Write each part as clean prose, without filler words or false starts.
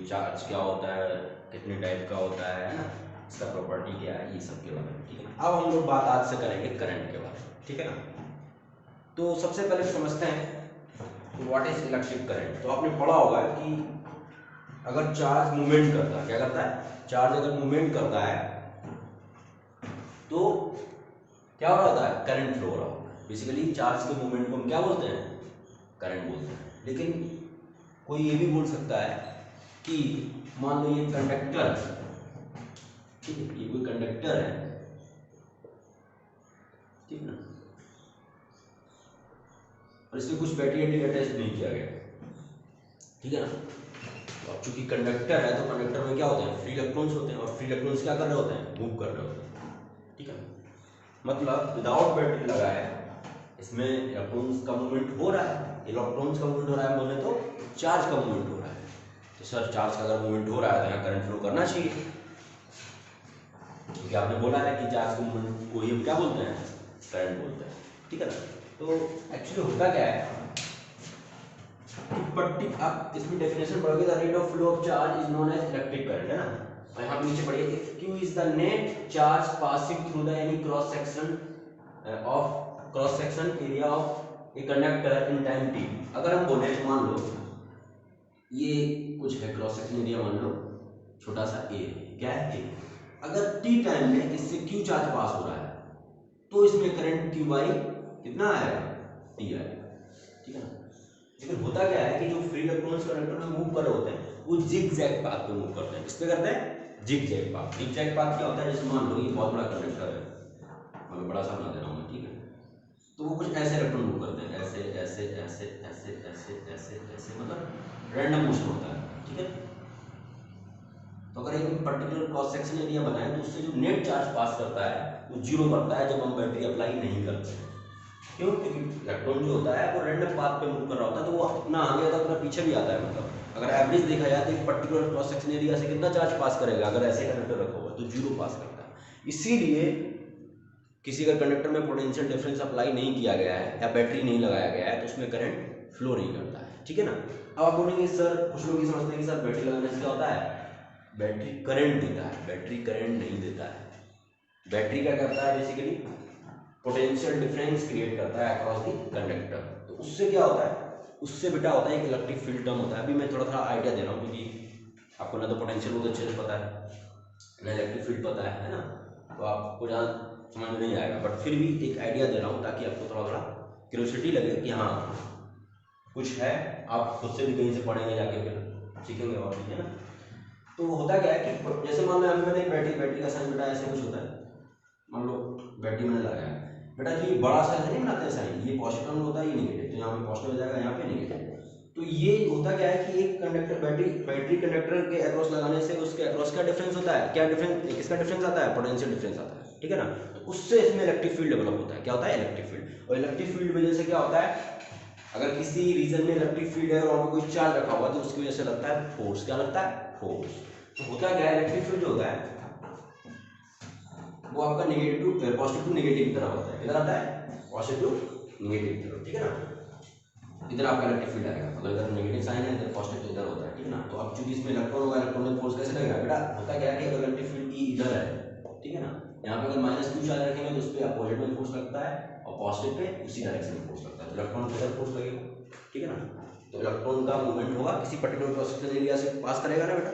Charge क्या होता है, कितने टाइप का होता है ना, इसका प्रॉपर्टी क्या है, ये सब के बारे में। ठीक है, अब हम लोग बात आज से करेंगे करंट के बारे में। ठीक है ना, तो सबसे पहले समझते हैं व्हाट इज इलेक्ट्रिक करंट। तो आपने पढ़ा होगा कि अगर चार्ज मूवमेंट करता है, क्या करता है, चार्ज अगर मूवमेंट करता है तो क्या हो रहा है, करंट फ्लो हो रहा होता है। बेसिकली चार्ज के मूवमेंट को हम क्या बोलते हैं, करंट बोलते हैं। लेकिन कोई ये भी बोल सकता है कि मान लो ये कंडक्टर, ठीक है, ये कोई कंडक्टर है, ठीक है ना, और इसमें कुछ बैटरी अटैच नहीं किया गया, ठीक है ना। तो अब चूंकि कंडक्टर है तो कंडक्टर में क्या होते हैं, फ्री इलेक्ट्रॉन्स होते हैं, और फ्री इलेक्ट्रॉन्स क्या कर रहे होते हैं, मूव कर रहे होते हैं। ठीक है, मतलब विदाउट बैटरी लगाए इसमें इलेक्ट्रॉन्स का मूवमेंट हो रहा है। इलेक्ट्रॉन्स का मूवमेंट हो रहा है बोले तो चार्ज का मूवमेंट हो रहा है। तो सर चार्ज का अगर मूवमेंट हो रहा है तो यहाँ करंट फ्लो करना चाहिए, क्योंकि आपने बोला है कि चार्ज के मूवमेंट को ही क्या बोलते हैं, करंट बोलते हैं। ठीक है ना, तो एक्चुअली होता क्या है, आप इसमें डेफिनेशन पढ़ोगे, the rate of flow of charge is known as electric current, है ना। और यहाँ नीचे पढ़िए, if q is the net charge passing through the any cross section area of a conductor in time t। अगर हम बोले मान लो ये कुछ है क्रॉस सेक्शन एरिया, मान लो छोटा सा a, क्या है a, अगर t टाइम में इससे q चार्ज पास हो रहा है तो इसमें करंट q बाई कितना आएगा, t आएगा। ठीक है ना, लेकिन होता क्या है कि जो फ्री इलेक्ट्रॉन्स कंडक्टर में मूव कर रहे होते हैं वो जिग जैग पाथ पे मूव करते हैं। किस पे करते हैं, zig zag path. Zig zag path क्या होता है, जैसे मान लो ये बहुत बड़ा कंडक्टर है, मैं बड़ा सा बना दे रहा हूँ, ठीक है, तो वो कुछ ऐसे इलेक्ट्रॉन मूव करते हैं, ऐसे ऐसे ऐसे ऐसे ऐसे ऐसे ऐसे, मतलब रैंडम मोशन होता है। ठीक है, तो अगर एक पर्टिकुलर क्रॉस सेक्शन एरिया बनाए तो उससे जो नेट चार्ज पास करता है वो जीरो करता है जब हम बैटरी अप्लाई नहीं करते हैं। क्यों, क्योंकि इलेक्ट्रॉन जो होता है वो रैंडम पाथ पे मूव कर रहा होता है, तो वो अपना आगे आता है अपना पीछे भी आता है। मतलब अगर एवरेज देखा जाए तो एक पर्टिकुलर क्रॉस सेक्शन एरिया से कितना चार्ज पास करेगा, अगर ऐसे कंडक्टर रखा हुआ तो जीरो पास करता है। इसीलिए किसी अगर कंडक्टर में पोटेंशियल डिफरेंस अप्लाई नहीं किया गया है या बैटरी नहीं लगाया गया है तो उसमें करंट फ्लो नहीं करता है। ठीक है ना, अब आप बोलेंगे सर, कुछ लोग ये समझते हैं कि सर बैटरी लगाने से क्या होता है, बैटरी करंट देता है। बैटरी करंट नहीं देता है। बैटरी क्या करता है, बेसिकली पोटेंशियल डिफरेंस क्रिएट करता है अक्रॉस द कंडक्टर। तो उससे क्या होता है, उससे बेटा होता है एक इलेक्ट्रिक फील्ड टर्म होता है। अभी मैं थोड़ा आइडिया दे रहा हूँ क्योंकि आपको ना तो पोटेंशियल बहुत अच्छे से पता है ना इलेक्ट्रिक फील्ड पता है ना, तो आपको ज़्यादा समझ में नहीं आएगा, बट फिर भी एक आइडिया दे रहा हूँ ताकि आपको थोड़ा क्यूरियोसिटी लगे कि हाँ कुछ है, आप खुद से भी कहीं से पढ़ेंगे जाके फिर सीखेंगे और, ठीक है ना। तो होता क्या है कि जैसे मान लो मैंने बैटरी का साइन बेटा ऐसे कुछ होता है, मान लो बैटरी मैंने लगाया बेटा, जो ये बड़ा साइन नहीं बनाते हैं साइन, ये पॉजिटिव होता है, ये नेगेटिव, तो यहाँ पे पॉजिटिव हो जाएगा, यहाँ पे नेगेटिव। तो ये होता क्या है कि एक कंडक्टर बैटरी कंडक्टर के अक्रॉस लगाने से उसके अक्रॉस का डिफरेंस होता है, क्या डिफरेंस, किसका डिफरेंस आता है, पोटेंशियल डिफरेंस आता है। ठीक है ना, तो उससे इसमें इलेक्ट्रिक फील्ड डेवलप होता है। क्या होता है, इलेक्ट्रिक फील्ड। और इलेक्ट्रिक फील्ड वजह से क्या होता है, अगर किसी रीजन में इलेक्ट्रिक फील्ड है और वहाँ पे कोई चार्ज रखा हुआ है तो उसकी वजह से लगता है फोर्स। क्या लगता है, फोर्स। तो होता क्या है, इलेक्ट्रिक फील्ड जो होता है वो आपका नेगेटिव पॉजिटिव टू नेगेटिव की तरह होता है। किधर आता है, पॉजिटिव नेगेटिव की तरफ। ठीक है ना, इधर आपका इलेक्ट्रिक फील्ड आएगा, मतलब इधर नेगेटिव साइन है, इधर पॉजिटिव इधर होता है। ठीक है ना, तो अब चूंकि इसमें इलेक्ट्रॉन होगा, इलेक्ट्रॉन में फोर्स कैसे लगेगा बेटा, होता क्या है कि अगर इलेक्ट्रिक फील्ड ई इधर है, ठीक है ना, यहाँ पे अगर माइनस क्यू चार्ज रखेंगे तो उस पर अपोजिट में फोर्स लगता है और पॉजिटिव पे उसी डायरेक्शन में फोर्स लगता है, तो इलेक्ट्रॉन पे इधर फोर्स लगेगा। ठीक है ना, तो इलेक्ट्रॉन का मूवमेंट होगा, किसी पर्टिकुलर क्रॉस सेक्शन एरिया से पास करेगा ना बेटा,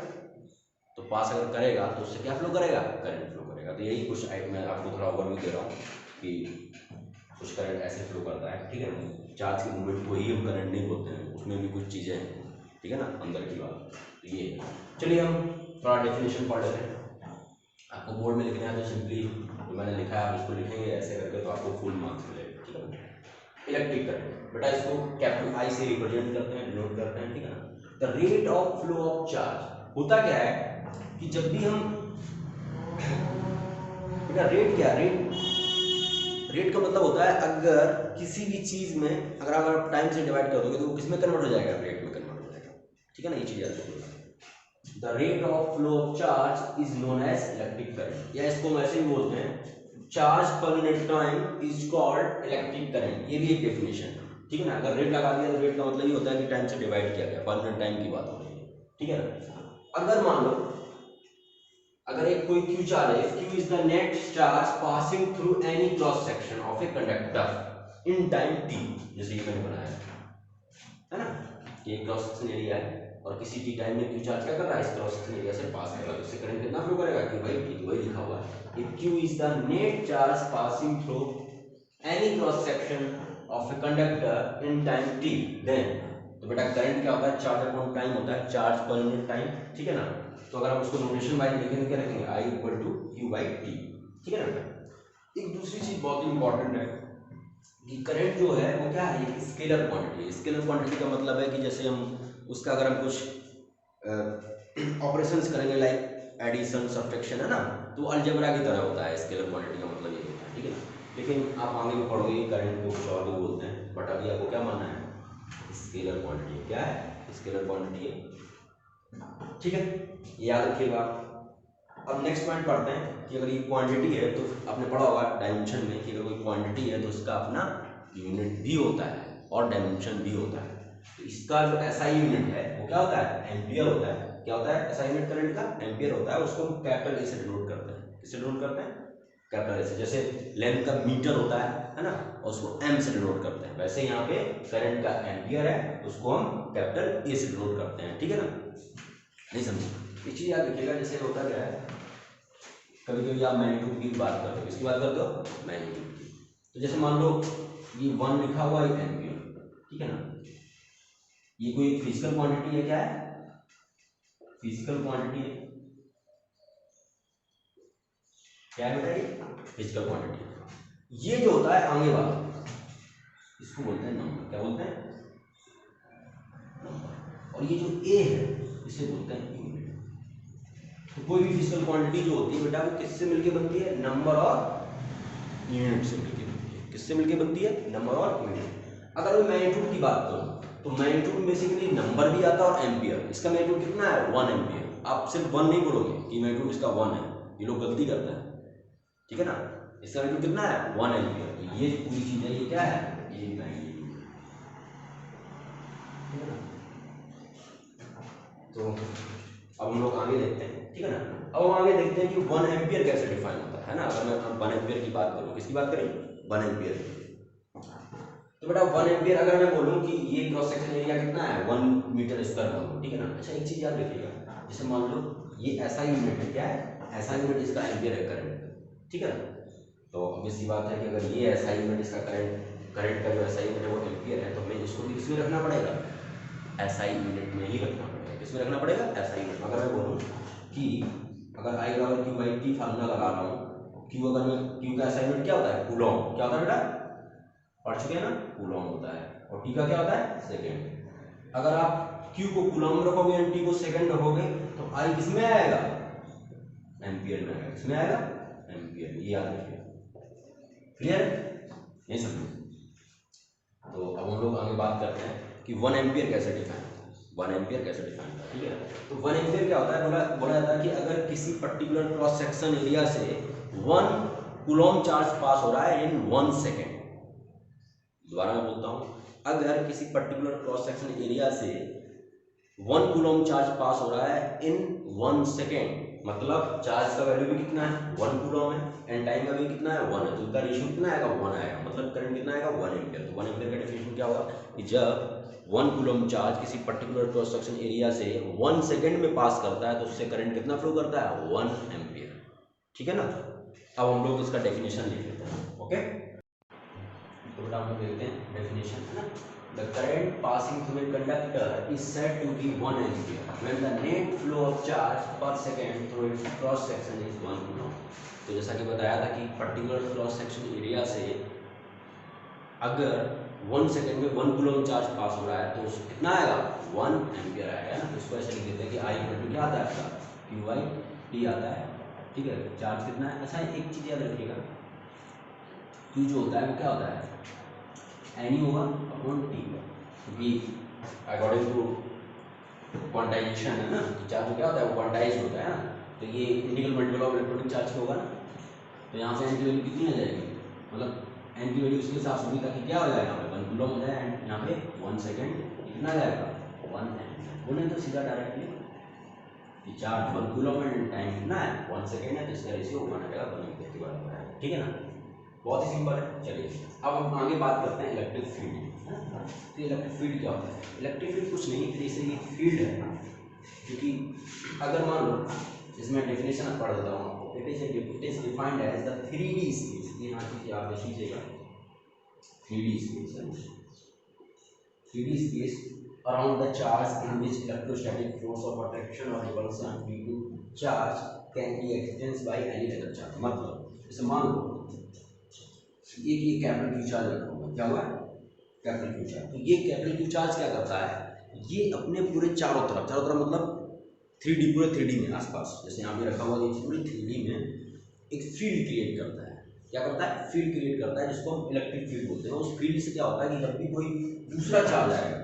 तो पास अगर करेगा तो उससे क्या फ्लो करेगा, करंट फ्लो करेगा। तो यही कुछ मैं आपको थोड़ा ओवरव्यू दे रहा हूँ कि कुछ करंट ऐसे फ्लो करता है। ठीक है ना, चार्ज के मूवमेंट को ही हम करंट नहीं बोलते हैं, उसमें भी कुछ चीज़ें हैं। ठीक है ना, अंदर की बात। तो ये चलिए हम थोड़ा डेफिनेशन पढ़ लेते हैं। आपको बोर्ड में लिखना है तो सिंपली जो मैंने लिखा है आप इसको लिखेंगे ऐसे करके, तो आपको फुल मार्क्स मिलेगा। ठीक है, इलेक्ट्रिक करंट बेटा इसको कैपिटल आई से रिप्रेजेंट करते हैं, डिनोट करते हैं। ठीक है ना, the rate of flow of charge. होता क्या है कि जब भी हम बेटा रेट क्या, रेट का मतलब होता है अगर किसी भी चीज में अगर आप टाइम से डिवाइड कर दोगे तो वो किस में कन्वर्ट हो जाएगा, रेट में कन्वर्ट हो जाएगा। ठीक है ना, ये चीज याद रखिएगा। The rate of flow of charge is known as electric current, या इसको हम ऐसे ही बोलते हैं, charge per unit time is called electric current. ये भी एक डेफिनेशन है। ठीक है ना, अगर रेट लगा दिया तो रेट का मतलब ये होता है कि टाइम से डिवाइड किया गया, पर यूनिट टाइम की बात हो रही है। ठीक है ना, अगर मान लो अगर एक कोई क्यू चार्ज है, Q is the net charge passing through any cross section of a conductor in time T, जैसे ये मैंने बनाया है ना, ये क्रॉस सेक्शन एरिया है और किसी टी टाइम में क्यू चार्ज क्या कर रहा है, इस क्रॉस सेक्शन एरिया से पास कर रहा है, तो इससे करंट कितना फ्लो करेगा, क्यू बाई टी, वही लिखा हुआ है। If Q is the net charge passing through any cross section of a conductor in time T, then तो बेटा करंट क्या होता है, चार्ज अपॉन टाइम होता है, चार्ज पर यूनिट टाइम, ठीक है ना। तो अगर हम उसको नोटेशन वाइज लिखेंगे क्या रखेंगे, I equal to Q by T, ठीक है ना बेटा। एक दूसरी चीज बहुत इंपॉर्टेंट है कि करंट जो है वो क्या है, एक स्केलर क्वांटिटी है। स्केलर क्वांटिटी का मतलब है कि जैसे हम उसका अगर हम कुछ ऑपरेशंस करेंगे लाइक एडिशन सब्ट्रैक्शन है ना, तो अलजेब्रा की तरह होता है। स्केलर क्वांटिटी का मतलब ये होता है, ठीक है ना। लेकिन आप आगे में पढ़ोगे करंट को कुछ और भी बोलते हैं, बट अभी आपको क्या मानना है, स्केलर क्वांटिटी क्या है, स्केलर क्वांटिटी है, ठीक है, याद रखिएगा। अब नेक्स्ट पॉइंट पढ़ते हैं कि अगर ये क्वांटिटी है तो आपने पढ़ा होगा डायमेंशन में कि अगर कोई क्वांटिटी है तो उसका अपना यूनिट भी होता है और डायमेंशन भी होता है। तो इसका जो एसआई यूनिट है वो क्या होता है, एम्पियर होता है। क्या होता है एसआई यूनिट करंट का, एम्पियर होता है। उसको हम कैपिटल ए से डिनोट करते हैं। किससे डिनोट करते हैं, कैपिटल ए से। जैसे लेंथ का मीटर होता है ना, और उसको एम से डिनोट करते हैं, वैसे यहाँ पे करंट का एम्पियर है, उसको हम कैपिटल ए से डिनोट करते हैं, ठीक है ना। नहीं समझे, एक चीज याद रखिएगा, जैसे होता क्या है, कभी कभी आप मैग्नीट्यूड की बात करते हो, किसकी बात करते हो, मैग्नीट्यूड की। तो जैसे मान लो ये 1 लिखा हुआ है एम्पियर, ठीक है ना। ये कोई फिजिकल क्वांटिटी है, क्या है, फिजिकल क्वांटिटी है, क्या है बेटा, ये फिजिकल क्वांटिटी है। ये जो होता है आगे वाला, इसको बोलते हैं नंबर। क्या बोलते हैं, नंबर। और ये जो ए है इसे बोलते हैं यूनिट। तो कोई भी फिजिकल क्वांटिटी जो होती है बेटा वो किससे मिलके बनती है, नंबर और यूनिट से मिलके बनती है। किससे मिलके बनती है, नंबर और यूनिट। अगर मैं मैग्नीट्यूड की बात करूं तो मैग्नीट्यूड में बेसिकली नंबर भी आता है और एम्पियर। इसका मैग्नीट्यूड कितना है, 1 एम्पियर। आप सिर्फ 1 नहीं बोलोगे कि मैग्नीट्यूड इसका 1 है, ये लोग गलती करते हैं, ठीक है ना। इसका मैग्नीट्यूड कितना है, 1 एम्पियर। तो ये पूरी चीज है, ये क्या है, ये मैग्नीट्यूड, ठीक है ना। तो अब हम लोग आगे देखते हैं, ठीक है ना। अब हम आगे देखते हैं कि 1 एम्पियर कैसे डिफाइन होता है ना। अगर मैं 1 एम्पियर की बात करूं, किसकी बात करें, 1 एम्पियर। तो बेटा 1 एम्पियर अगर मैं बोलूं कि ये क्रॉस सेक्शन एरिया कितना है, 1 मीटर स्क्वायर बोलूं, ठीक है ना। अच्छा एक चीज याद रखिएगा, जैसे मान लो ये ऐसा यूनिट है, क्या है, ऐसा यूनिट इसका एम्पियर है करंट, ठीक है ना। तो obvious सी बात है कि अगर ये ऐसा यूनिट इसका करंट का जो ऐसा यूनिट है वो एम्पियर है, तो हमें इसको भी किसमें रखना पड़ेगा, एसआई यूनिट में ही रखना पड़ेगा। किसमें रखना पड़ेगा, एसआई यूनिट में। अगर मैं बोलूं कि अगर आई बराबर क्यू बाई टी फार्मूला लगा रहा हूँ, क्यू अगर मैं क्यू का एसआई यूनिट क्या होता है, कूलॉम। क्या होता है बेटा, पढ़ चुके हैं ना, कूलॉम होता है। और टी का क्या होता है, सेकेंड। अगर आप क्यू को कूलॉम में रखोगे और टी को सेकेंड रखोगे तो आई किसमें आएगा, एम्पियर में आएगा। किसमें आएगा, एम्पियर में। ये याद रखिए, क्लियर, नहीं समझे। तो अब हम लोग आगे बात करते हैं कि 1 एम्पियर कैसे डिफाइन होता है। 1 एम्पियर कैसे डिफाइन होता है, ठीक है। तो 1 एम्पियर क्या होता है, बोला जाता है कि अगर किसी पर्टिकुलर क्रॉस सेक्शन एरिया से 1 कूलॉम चार्ज पास हो रहा है इन 1 सेकेंड। दोबारा मैं बोलता हूं, अगर किसी पर्टिकुलर क्रॉस सेक्शन एरिया से 1 कूलॉम चार्ज पास हो रहा है इन 1 सेकेंड, मतलब चार्ज का वैल्यू भी कितना है, 1 कूलॉम है, एंड टाइम का भी कितना है, 1 है। तो इसका रेशियो कितना आएगा, 1 आएगा, मतलब करंट कितना आएगा, 1 एम्पियर। तो 1 एम्पियर का डेफिनेशन क्या होगा कि जब 1 कूलॉम चार्ज किसी पर्टिकुलर क्रॉस सेक्शन एरिया से 1 सेकेंड में पास करता है तो उससे करंट कितना फ्लो करता है, 1 एम्पियर, ठीक है ना। अब हम लोग इसका डेफिनेशन लिख लेते हैं, ओके। तो बेटा हम लोग देखते हैं डेफिनेशन, है ना। The current passing through a conductor is said to be 1 ampere when the net flow of charge per second through its cross section is 1 coulomb। तो जैसा कि बताया था कि पर्टिकुलर क्रॉस सेक्शन एरिया से अगर 1 सेकेंड में 1 कूलॉम चार्ज पास हो रहा है तो कितना आएगा, 1 एम्पियर आएगा ना। तो इसको ऐसे लिख देते हैं कि आई इक्वल टू क्या आता है आपका, क्यू बाई टी आता है, ठीक है। चार्ज कितना है, अच्छा एक चीज याद रखिएगा, क्यू जो होता है वो क्या होता है, एन होगा अपॉन टी, क्योंकि अकॉर्डिंग टू क्वांटाइजेशन है ना, चार्ज क्या होता है वो क्वांटाइज होता है ना। तो ये integral multiple of electronic charge का होगा ना। तो यहाँ से एन की वैल्यू कितनी आ जाएगी, मतलब एन की वैल्यू उसके हिसाब से होगी ताकि क्या हो जाएगा, यहाँ पे 1 कूलॉम हो जाए एंड यहाँ पे 1 सेकेंड कितना जाएगा, 1 एम्पियर। बोले तो सीधा डायरेक्टली कि चार्ज 1 कूलम एंड टाइम कितना है 1 सेकेंड है, तो इसका रेशियो 1 आ जाएगा 1 के बराबर है। ठीक है ना, बहुत ही सिंपल है। चलिए अब हम आगे बात करते हैं इलेक्ट्रिक फील्ड। तो इलेक्ट्रिक फील्ड क्या होता है? इलेक्ट्रिक फील्ड कुछ नहीं, जैसे ये फील्ड है, क्योंकि अगर मान लो इसमें डेफिनेशन पढ़ देता हूँ आपको। It is defined as the 3D space. यहाँ चीज़ आप देख लीजिएगा, 3D स्पेस है, 3D space around the charge in which electrostatic force of attraction or repulsion due to charge can be experienced by any other charge। मतलब जैसे मान लो ये कैपिटल क्यू चार्ज रखा हुआ, क्या हुआ कैपिटल क्यू चार्ज। तो ये कैपिटल क्यू चार्ज क्या करता है, ये अपने पूरे चारों तरफ मतलब 3D पूरे 3D में आसपास, जैसे यहाँ पे रखा हुआ ये पूरे 3D में एक फील्ड क्रिएट करता है। क्या करता है? फील्ड क्रिएट करता है, जिसको हम इलेक्ट्रिक फील्ड बोलते हैं। उस फील्ड से क्या होता है कि जब भी कोई दूसरा चार्ज आएगा,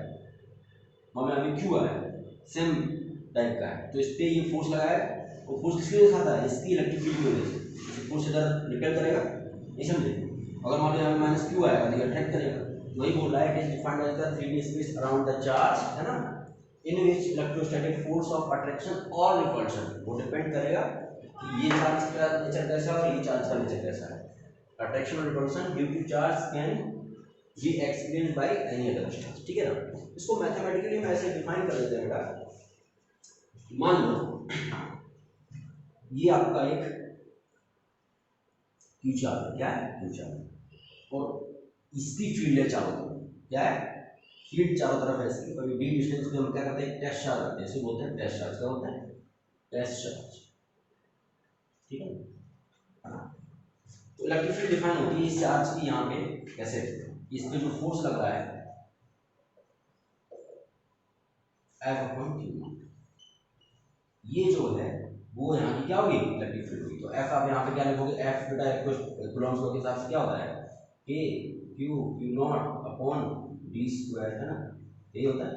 मान लो अभी क्यू आया सेम टाइप का है, तो इस पर ये फोर्स लगाया, वो फोर्स किसकी वजह से आता है? इसकी इलेक्ट्रिक फील्ड की वजह से। फोर्स इधर रिपेल करेगा, ये समझे। अगर मान लो यहाँ माइनस क्यू आएगा तो ये अट्रैक्ट करेगा। वही बोल रहा है, it is defined as the 3D space around the charge, है ना, in which electrostatic force of attraction और रिपल्शन, वो डिपेंड करेगा कि ये चार्ज का नेचर कैसा है और ये चार्ज का नेचर कैसा है। अट्रैक्शन और repulsion due to charge can be experienced by any other charge. ठीक है ना, इसको मैथमेटिकली मैं ऐसे डिफाइन कर देते हैं बेटा। मान लो ये आपका एक क्यू चार्ज, क्या है क्यू चार्ज, और इसकी फील्ड है चारों तरफ, क्या है फील्ड चारों तरफ है इसकी। कभी डी डिस्टेंस पे हम क्या करते हैं, टेस्ट चार्ज रखते हैं, इसे बोलते हैं टेस्ट चार्ज। क्या होता है? Test charge. ठीक है, तो इलेक्ट्रिक फील्ड डिफाइन होती है इस चार्ज की यहाँ पे कैसे, इस पे जो फोर्स लग रहा है F/Q, ये जो है वो यहाँ की क्या होगी, इलेक्ट्रिक फील्ड होगी। तो F आप यहाँ पे क्या लिखोगे, F बेटा कूलम्स लॉ के हिसाब से क्या होता है, K Q0/d², है ना, यही होता है।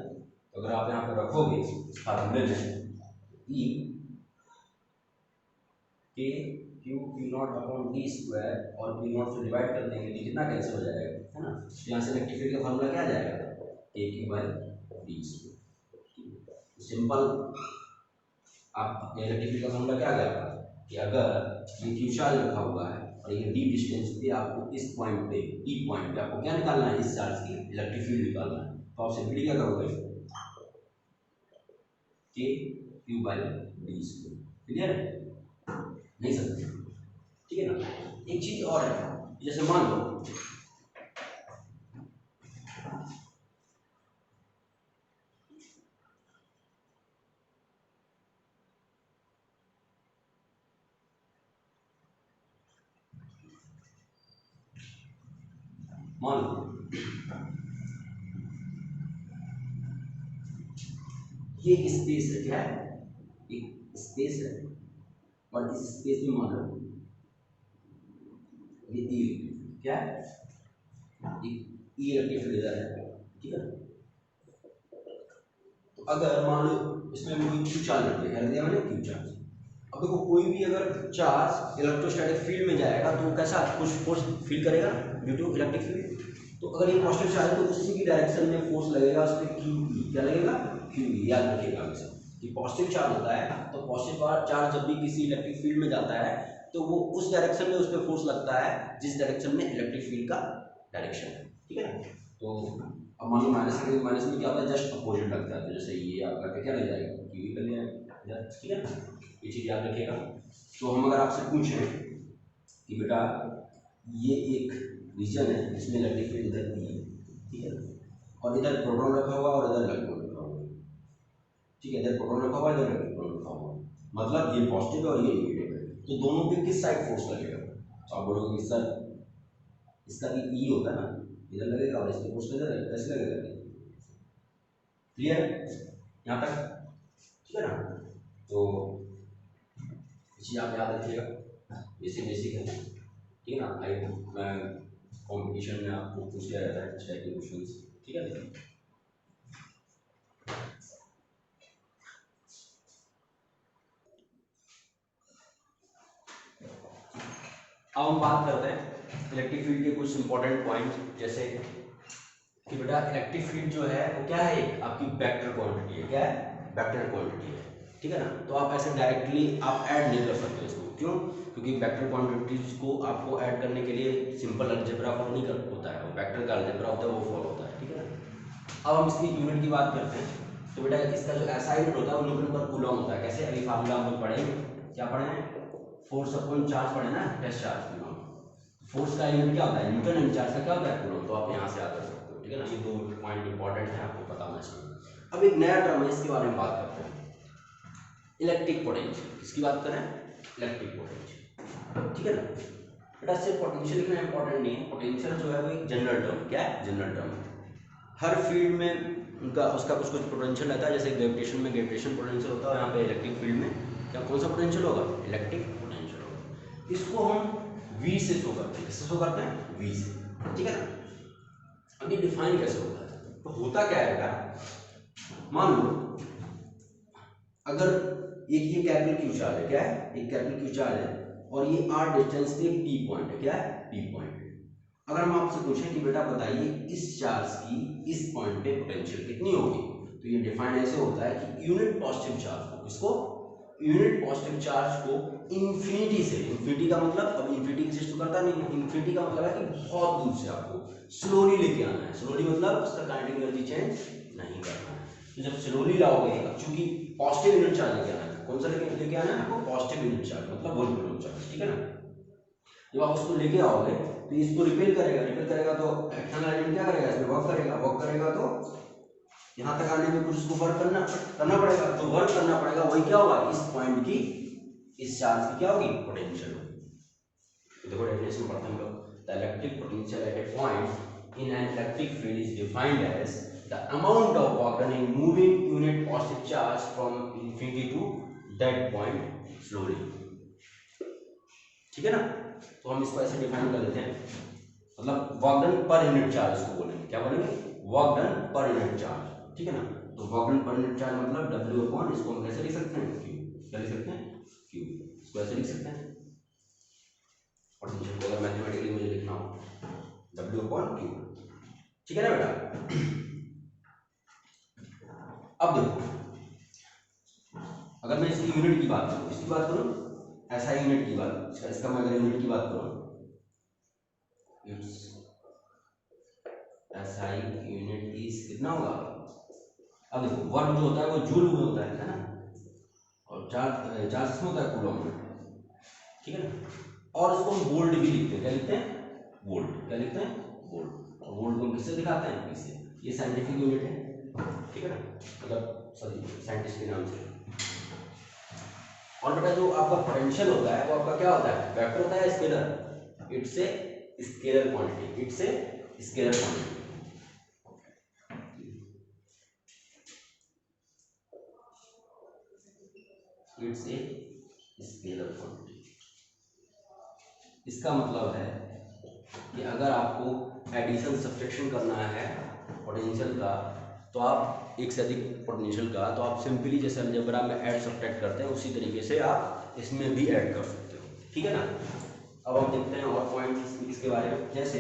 तो अगर आप यहाँ पे रखोगे फार्मूले में E K Q0/d² और Q0 से डिवाइड कर देंगे तो कितना कैंसिल हो जाएगा, है ना। यहाँ से इलेक्ट्रिक फील्ड का फार्मूला क्या आ जाएगा, KQ/d²। सिंपल, आप इलेक्ट्रिक फील्ड का फार्मूला क्या आ गया कि अगर ये क्यू चार्ज रखा हुआ है और ये डी डिस्टेंस पे आपको इस पॉइंट पे ई पॉइंट पे आपको क्या निकालना है, इस चार्ज की इलेक्ट्रिक फील्ड निकालना है। तो आप सिंपली क्या करोगे, KQ/d²। क्लियर है? नहीं समझे? ठीक है ना। एक चीज और है, जैसे मान लो ये स्पेस है, क्या है, एक स्पेस है, और इस स्पेस में मान लो ये ई, क्या है, ई इलेक्ट्रिक फील्ड इधर है। ठीक है, तो अगर मान लो इसमें कोई क्यू चार्ज रख दिया मैंने, क्यू चार्ज। अब देखो कोई भी अगर चार्ज इलेक्ट्रोस्टैटिक फील्ड में जाएगा तो कैसा कुछ फोर्स फील करेगा ड्यू टू इलेक्ट्रिक फील्ड। तो अगर ये पॉजिटिव चार्ज है तो उसी की डायरेक्शन में फोर्स लगेगा, उस पर क्यू ई, क्या लगेगा, क्यू ई। याद रखिएगा हमेशा कि पॉजिटिव चार्ज होता है तो पॉजिटिव चार्ज जब भी किसी इलेक्ट्रिक फील्ड में जाता है तो वो उस डायरेक्शन में उस पर फोर्स लगता है जिस डायरेक्शन में इलेक्ट्रिक फील्ड का डायरेक्शन है। ठीक है ना, तो अब मान लो माइनस में क्या होता है, जस्ट अपोजिट लगता है। तो जैसे ये आपका क्या लग जाएगा, क्यू ई कर लिया। ठीक है ना, ये चीज़ याद रखिएगा। तो हम अगर आपसे पूछें कि बेटा ये एक रीजन है इसमें इलेक्ट्रिक फील्ड इधर भी है, ठीक है, और इधर प्रोटॉन रखा हुआ और इधर इलेक्ट्रॉन रखा हुआ, ठीक है, इधर प्रोटॉन रखा हुआ इधर इलेक्ट्रॉन रखा हुआ, मतलब ये पॉजिटिव और ये नेगेटिव है। तो दोनों पे किस साइड फोर्स लगेगा, तो आप बोलोगे कि सर इसका भी ई होता है ना, इधर लगेगा और इस पर फोर्स कैसे लगेगा। क्लियर यहाँ तक? ठीक है ना, तो इसी आप याद रखिएगा, बेसिक है। ठीक है ना, आई मैं कॉम्पिटिशन में आपको पूछ लिया जाता है 6 के क्वेश्चन। ठीक है, अब हम बात करते हैं इलेक्ट्रिक फील्ड के कुछ इंपॉर्टेंट पॉइंट, जैसे कि बेटा इलेक्ट्रिक फील्ड जो है वो क्या है, आपकी वेक्टर क्वांटिटी है। क्या है, वेक्टर क्वांटिटी है। ठीक है ना। तो आप ऐसे डायरेक्टली आप ऐड नहीं कर सकते इसको, क्यों? क्योंकि वेक्टर क्वांटिटीज को आपको ऐड करने के लिए सिंपल अलजेब्रा फॉलो नहीं कर होता है, वेक्टर का अलजेब्रा होता है वो फॉलो होता है, ठीक है ना। अब हम इसकी यूनिट की बात करते हैं। तो बेटा इसका जो SI यूनिट होता है वो न्यूटन पर कूलम होता है। कैसे? अभी फार्मूला हम लोग पढ़ेंगे, क्या पढ़े हैं? फोर्स अपॉन चार्ज पढ़े ना, टेस्ट चार्ज कूलम। फोर्स का यूनिट क्या होता है? न्यूटन, एंड चार्ज का क्या होता है? कूलम। तो आप यहाँ से याद कर सकते हो, ठीक है ना। ये दो पॉइंट इंपॉर्टेंट है, आपको पता होना चाहिए। अब एक नया टर्म है, इसके बारे में बात करते हैं, इलेक्ट्रिक पोटेंशियल। किसकी बात करें? इलेक्ट्रिक पोटेंशियल, ठीक है ना। बेटा सिर्फ पोटेंशियल लिखना इंपॉर्टेंट नहीं है, पोटेंशियल जो है वो एक जनरल टर्म, क्या है? General term. हर फील्ड में उनका उसका कुछ कुछ पोटेंशियल रहता है। जैसे ग्रेविटेशन में ग्रेविटेशन पोटेंशियल होता है, यहाँ पे इलेक्ट्रिक फील्ड में क्या कौन सा पोटेंशियल होगा? इलेक्ट्रिक पोटेंशियल होगा। इसको हम V से शो करते हैं। किससे शो करते हैं? V से, ठीक है ना। अब ये डिफाइन कैसे होता है? तो होता क्या है बेटा, मान लो अगर एक ये कैपिटल Q चार्ज है, क्या है? एक कैपिटल Q चार्ज है और ये R डिस्टेंस पे एक P पॉइंट है, क्या है? P point. अगर हम आपसे पूछें कि बेटा बताइए इस चार्ज की इस पॉइंट पे पोटेंशियल कितनी होगी, तो ये डिफाइन ऐसे होता है कि यूनिट पॉजिटिव चार्ज को, इसको यूनिट पॉजिटिव चार्ज को इंफिनिटी से, इंफिनिटी का मतलब अब इंफिनिटी एग्जिस्ट तो करता नहीं, इंफिनिटी का मतलब है कि बहुत दूर से आपको स्लोली लेके आना है। स्लोली मतलब उसका काइनेटिक एनर्जी चेंज नहीं करना है। तो जब स्लोली लाओगे, चूंकि पॉजिटिव यूनिट चार्ज लेके आना है, कौन सा लेके आना है आपको? पॉजिटिव यूनिट चार्ज, मतलब 1 कूलम चार्ज, ठीक है ना। जब आप उसको लेके आओगे तो इसको रिपेल करेगा तो एक्सटर्नल एलिमेंट क्या करेगा? इसमें वर्क करेगा तो यहाँ तक आने में कुछ उसको वर्क करना पड़ेगा। तो वर्क करना पड़ेगा, वही क्या होगा? इस पॉइंट की, इस चार्ज की क्या होगी? पोटेंशियल होगी। देखो डेफिनेशन पढ़ते हैं हम लोग। The electric potential at a point in an electric field is defined as the amount of work done in moving unit positive charge from infinity to that point slowly, ठीक है ना। तो हम इसको ऐसे डिफाइन कर लेते हैं, मतलब work done per unit charge इसको बोलेंगे, क्या बोलेंगे? Work done per unit charge, ठीक है ना। तो work done per unit charge मतलब W अपॉन, इसको हम कैसे लिख सकते हैं? Q। क्या लिख सकते हैं? Q। इसको ऐसे लिख सकते हैं, पोटेंशियल को अगर मैथमेटिकली मुझे लिखना हो, W अपॉन Q, ठीक है ना बेटा। अब देखो, अगर मैं इसकी यूनिट की बात करूं, SI यूनिट की बात, इसका मैं अगर यूनिट की बात करूं, इट्स SI यूनिट इज कितना होगा? अब देखो वर्क जो होता है वो जूल में होता है ना, और चार्ज किसमें होता है? कूलम में, ठीक है ना। और इसको हम वोल्ट भी लिखते हैं, क्या लिखते हैं? वोल्ट। क्या लिखते हैं? वोल्ट। और वोल्ट को किससे दिखाते हैं? P से। ये साइंटिफिक यूनिट है, ठीक है ना, मतलब सॉरी साइंटिस्ट के नाम से। और बेटा जो आपका पोटेंशियल होता है वो आपका क्या होता है? वेक्टर होता है, scalar. It's a scalar quantity, it's a scalar quantity. It's a scalar quantity. इसका मतलब है कि अगर आपको एडिशन सब्ट्रैक्शन करना है पोटेंशियल का, तो आप एक से अधिक पोटेंशियल का, तो आप सिंपली जैसे अलजेब्रा में ऐड सब्ट्रैक्ट करते हैं उसी तरीके से आप इसमें भी ऐड कर सकते हो, ठीक है ना। अब हम देखते हैं और पॉइंट इसके बारे में, जैसे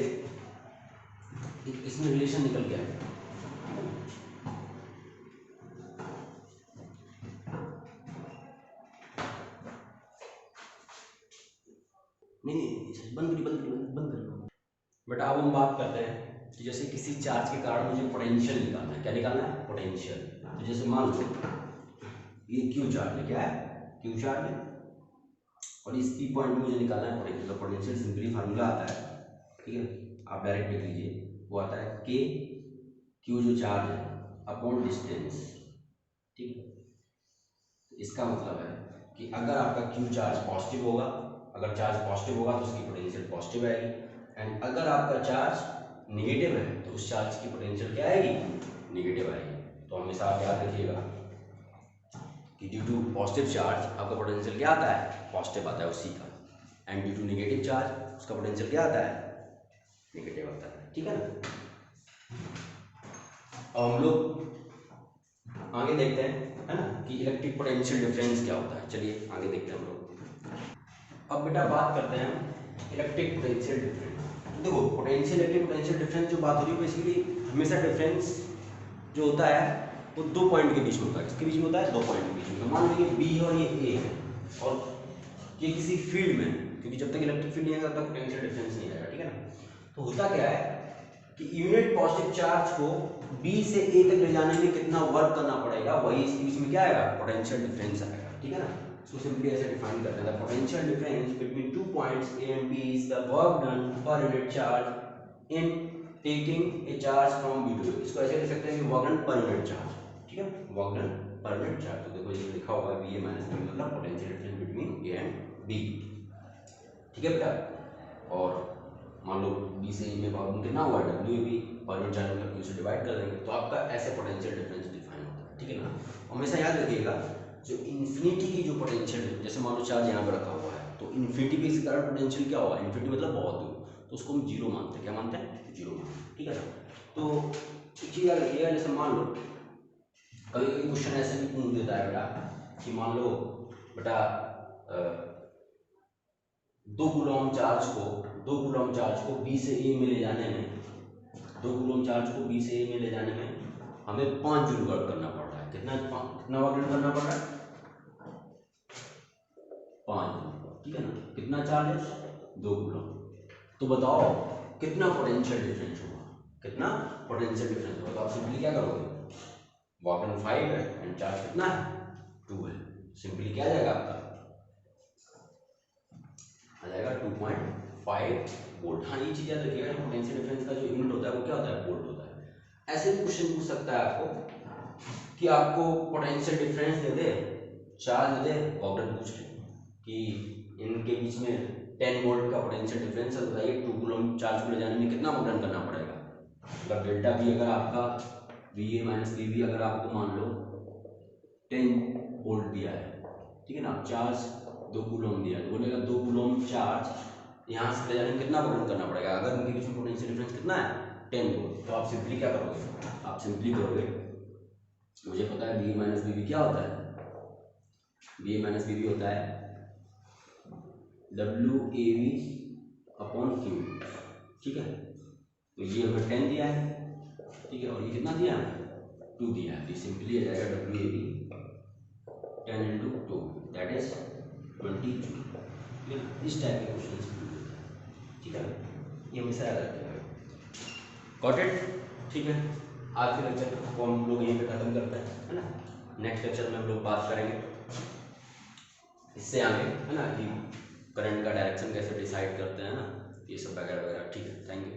इसमें रिलेशन निकल गया है, नहीं बंद करो बेटा। अब हम बात करते हैं कि जैसे किसी चार्ज के कारण मुझे पोटेंशियल निकालना है, क्या निकालना है? पोटेंशियल। तो जैसे मान लो ये Q चार्ज है, क्या है? Q चार्ज है, और इस P पॉइंट में मुझे निकालना है पोटेंशियल। तो पोटेंशियल सिंपली फार्मूला आता है, ठीक है, आप डायरेक्ट लिख लीजिए, वो आता है K Q जो चार्ज है अपॉन डिस्टेंस, ठीक है। इसका मतलब है कि अगर आपका Q चार्ज पॉजिटिव होगा, अगर चार्ज पॉजिटिव होगा तो उसकी पोटेंशियल पॉजिटिव आएगी, एंड अगर आपका चार्ज नेगेटिव है तो उस चार्ज की पोटेंशियल क्या आएगी? नेगेटिव आएगी। तो हमेशा आप याद रखिएगा कि ड्यू टू पॉजिटिव चार्ज आपका पोटेंशियल क्या आता है? पॉजिटिव आता है उसी का, and due to negative charge उसका पोटेंशियल क्या आता है? नेगेटिव आता है, ठीक है ना। अब हम लोग आगे देखते हैं, है ना, कि इलेक्ट्रिक पोटेंशियल डिफरेंस क्या होता है। चलिए आगे देखते हैं हम लोग। अब बेटा बात करते हैं इलेक्ट्रिक पोटेंशियल डिफरेंस। देखो पोटेंशियल इलेक्ट्रिक पोटेंशियल डिफरेंस जो बात हो रही है बेसिकली हमेशा डिफरेंस जो होता है वो 2 पॉइंट के बीच में होता है। किसके बीच में होता है? 2 पॉइंट के बीच में। मान लीजिए बी और ये ए है और ये किसी फील्ड में, क्योंकि जब तक इलेक्ट्रिक फील्ड नहीं आएगा तब तक पोटेंशियल डिफरेंस नहीं आएगा, ठीक है ना। तो होता क्या है कि यूनिट पॉजिटिव चार्ज को बी से ए तक ले जाने में कितना वर्क करना पड़ेगा, वही इसके बीच में क्या आएगा? पोटेंशियल डिफरेंस आएगा, ठीक है ना। इसको सिंपली ऐसे डिफाइन करते हैं, the potential difference between 2 points A and B is the work done per unit charge in taking a charge from B to A. इसको ऐसे लिख सकते हैं कि work done per unit charge, ठीक है, work done per unit charge. तो देखो ये लिखा हुआ है बी ए माइनस बी मतलब potential difference between A and B, ठीक है बेटा। और मान लो बी से ए में वर्क कितना हुआ W A B per unit charge मतलब क्यू से डिवाइड कर देंगे, तो आपका ऐसे पोटेंशियल डिफरेंस डिफाइन होता है, ठीक है ना। हमेशा याद रखिएगा जो इन्फिनिटी की जो पोटेंशियल, जैसे मान लो चार्ज यहाँ पर रखा हुआ है तो इन्फिनिटी पे इसके कारण पोटेंशियल क्या होगा? इन्फिनिटी मतलब बहुत दूर, तो उसको हम जीरो मानते हैं। क्या मानते हैं? जीरो मानते हैं, ठीक है ना। तो एक चीज याद रखिएगा, जैसे मान लो कभी कभी क्वेश्चन ऐसे भी पूछ देता है बेटा कि मान लो बेटा 2 कूलम चार्ज को बी से ए में ले जाने में, 2 कूलम चार्ज को बी से ए में ले जाने में हमें 5 जूल वर्क करना पड़ रहा है। कितना वर्क करना पड़ रहा है? 5 जूल, ठीक है ना। कितना चार्ज है? 2 कूलम। तो बताओ कितना पोटेंशियल डिफरेंस होगा? कितना पोटेंशियल डिफरेंस होगा? तो आप सिंपली क्या करोगे? वर्क डन 5 है एंड चार्ज कितना है? 2 है। सिंपली क्या आ जाएगा आपका? आ जाएगा 2.5 वोल्ट। हाँ ये चीज याद रखिएगा, पोटेंशियल डिफरेंस का जो यूनिट होता है वो क्या होता है? वोल्ट होता है। ऐसे भी क्वेश्चन पूछ सकता है आपको कि आपको पोटेंशियल डिफरेंस दे दे, चार्ज दे दे, वर्क डन पूछ ले कि इनके बीच में 10 वोल्ट का पोटेंशियल डिफरेंस है, बताइए 2 कूलम चार्ज को ले जाने में कितना वर्क डन करना पड़ेगा। मतलब डेल्टा भी अगर आपका V A minus V B अगर आपको मान लो 10 वोल्ट दिया है, ठीक है ना, चार्ज 2 कूलम दिया है, तो बोलेगा 2 कूलम चार्ज यहाँ से ले जाने में कितना वर्क डन करना पड़ेगा। अगर उनके बीच में पोटेंशियल डिफरेंस कितना है? 10 वोल्ट। तो आप सिंपली क्या करोगे? आप सिंपली करोगे, मुझे पता है B A minus V B क्या होता है? B A minus V B होता है W A B upon Q, ठीक है। तो ये हमें 10 दिया है, ठीक है, और ये कितना दिया है? 2 दिया है। तो सिंपली आ जाएगा W A B 10 into 2 that is 20 joule. इस टाइप के क्वेश्चन, ठीक है, ये हमेशा याद रखिएगा। Got it? ठीक है, आज के लेक्चर को हम लोग यहीं पे खत्म करते हैं, है ना। नेक्स्ट लेक्चर में हम लोग बात करेंगे इससे आगे, है ना, कि करंट का डायरेक्शन कैसे डिसाइड करते हैं ना, ये सब वगैरह वगैरह, ठीक है। Thank you.